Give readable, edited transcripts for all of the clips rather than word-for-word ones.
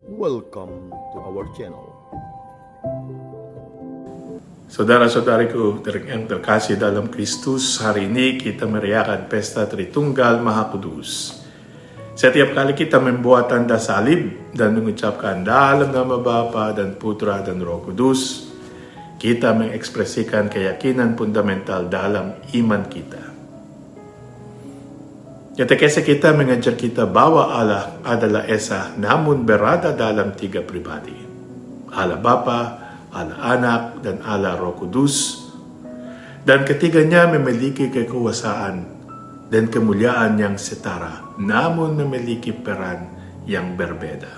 Welcome to our channel. Saudara-saudariku yang terkasih dalam Kristus, hari ini kita merayakan Pesta Tritunggal Maha Kudus. Setiap kali kita membuat tanda salib dan mengucapkan dalam nama Bapa dan Putra dan Roh Kudus, kita mengekspresikan keyakinan fundamental dalam iman kita. Katekese kita mengajar kita bahwa Allah adalah Esa namun berada dalam tiga pribadi. Allah Bapa, Allah Anak, dan Allah Roh Kudus. Dan ketiganya memiliki kekuasaan dan kemuliaan yang setara, namun memiliki peran yang berbeda.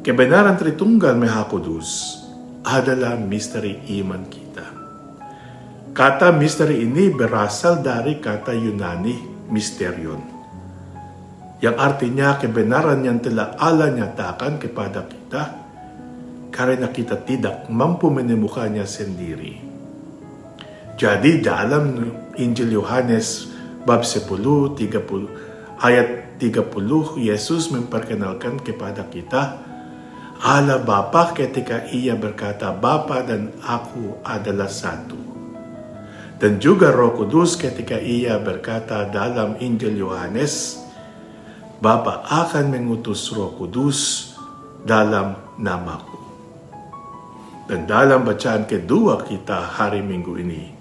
Kebenaran Tritunggal Maha Kudus adalah misteri iman kita. Kata misteri ini berasal dari kata Yunani mysterion, yang artinya kebenaran yang telah Allah nyatakan kepada kita karena kita tidak mampu menemukannya sendiri. Jadi dalam Injil Yohanes bab 10 ayat 30, Yesus memperkenalkan kepada kita Allah Bapa ketika ia berkata Bapa dan aku adalah satu. Dan juga Roh Kudus ketika ia berkata dalam Injil Yohanes, Bapa akan mengutus Roh Kudus dalam namaku. Dan dalam bacaan kedua kita hari Minggu ini,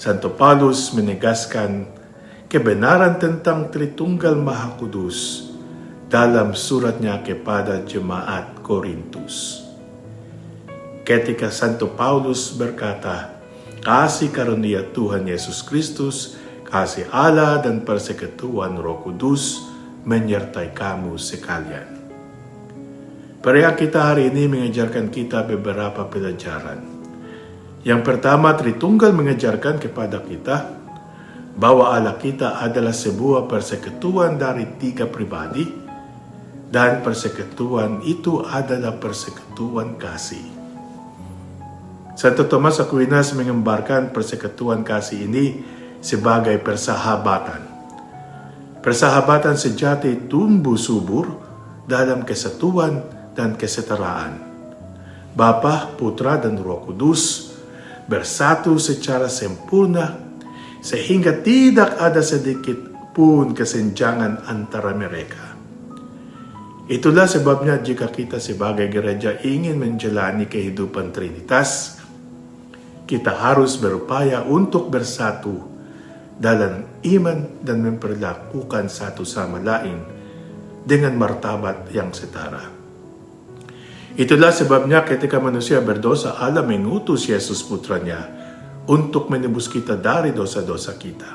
Santo Paulus menegaskan kebenaran tentang Tritunggal Maha Kudus dalam suratnya kepada Jemaat Korintus. Ketika Santo Paulus berkata, kasih karunia Tuhan Yesus Kristus, kasih Allah dan persekutuan Roh Kudus menyertai kamu sekalian. Perayaan kita hari ini mengajarkan kita beberapa pelajaran. Yang pertama, Tritunggal mengajarkan kepada kita bahwa Allah kita adalah sebuah persekutuan dari tiga pribadi, dan persekutuan itu adalah persekutuan kasih. Santo Thomas Aquinas menggambarkan persekutuan kasih ini sebagai persahabatan. Persahabatan sejati tumbuh subur dalam kesatuan dan kesetaraan. Bapa, Putra, dan Roh Kudus bersatu secara sempurna sehingga tidak ada sedikit pun kesenjangan antara mereka. Itulah sebabnya jika kita sebagai gereja ingin menjalani kehidupan Trinitas, kita harus berupaya untuk bersatu dalam iman dan memperlakukan satu sama lain dengan martabat yang setara. Itulah sebabnya ketika manusia berdosa, Allah mengutus Yesus Putranya untuk menebus kita dari dosa-dosa kita.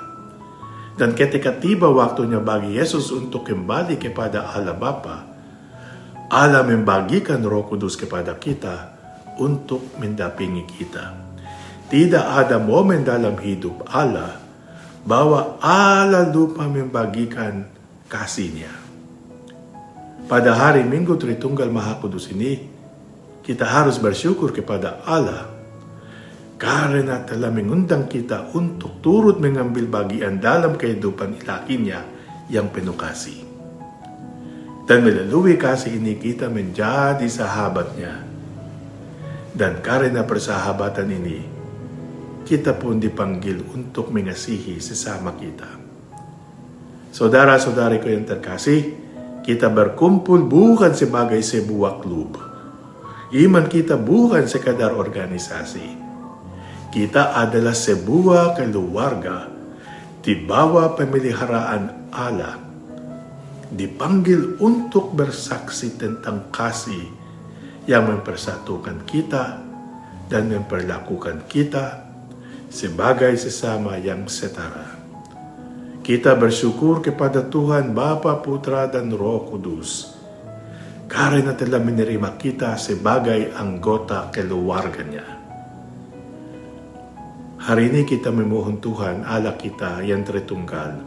Dan ketika tiba waktunya bagi Yesus untuk kembali kepada Allah Bapa, Allah membagikan Roh Kudus kepada kita untuk mendampingi kita. Tidak ada momen dalam hidup Allah bahwa Allah lupa membagikan kasih-Nya. Pada hari Minggu Tritunggal Maha Kudus ini, kita harus bersyukur kepada Allah karena telah mengundang kita untuk turut mengambil bagian dalam kehidupan ilahi-Nya yang penuh kasih. Dan melalui kasih ini kita menjadi sahabat-Nya. Dan karena persahabatan ini, kita pun dipanggil untuk mengasihi sesama kita. Saudara-saudariku yang terkasih, kita berkumpul bukan sebagai sebuah klub. Iman kita bukan sekadar organisasi. Kita adalah sebuah keluarga di bawah pemeliharaan Allah, dipanggil untuk bersaksi tentang kasih yang mempersatukan kita dan memperlakukan kita sebagai sesama yang setara. Kita bersyukur kepada Tuhan Bapa, Putra, dan Roh Kudus karena telah menerima kita sebagai anggota keluarganya. Hari ini kita memohon Tuhan Allah kita yang Tritunggal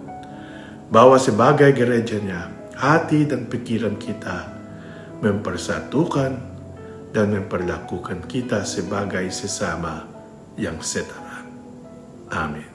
bahwa sebagai gerejanya, hati dan pikiran kita mempersatukan dan memperlakukan kita sebagai sesama yang setara. Amin.